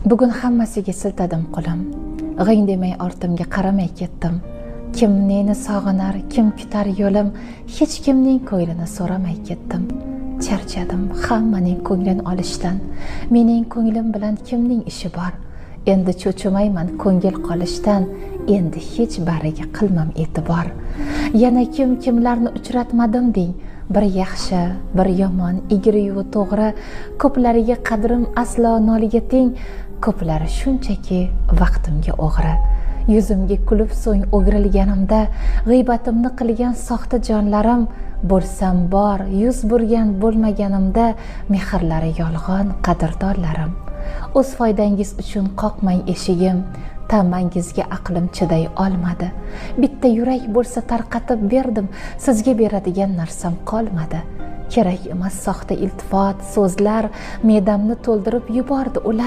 Bugun hammasiga siltadim qo'lim. G'ing demay ortimga qaramay ketdim. Kim neni sog'inar, kim kutar yo'lim, hech kimning ko'nglini so'ramay ketdim. Charchadim hammaning ko'nglini olishdan. Mening ko'nglim bilan kimning ishi bor? Endi cho'chimayman ko'ngil qolishdan, endi hech bariga qilmam e'tibor. Yana kimlarni uchratmadim deng. Bir yaxshi, bir yomon, egri-yu to'g'ri, ko'plariga qadrim aslo noliga teng, ko'plari shunchaki vaqtimga o'g'ri. Yuzimga kulib so'ng o'girilganimda, g'iybatimni qilgan soxta jonlarim, bo'lsam bor, yuz burgan bo'lmaganimda, mehrlari yolg'on qadrdonlarim. O'z foydangiz uchun qoqmang eshigim, ta'mangizga aqlim chiday olmadi. Bitta yurak bo'lsa tarqatib berdim, sizga beradigan narsam qolmadi. Kerak emas soxta iltifot, so'zlar me'damni to'ldirib yubordi ular.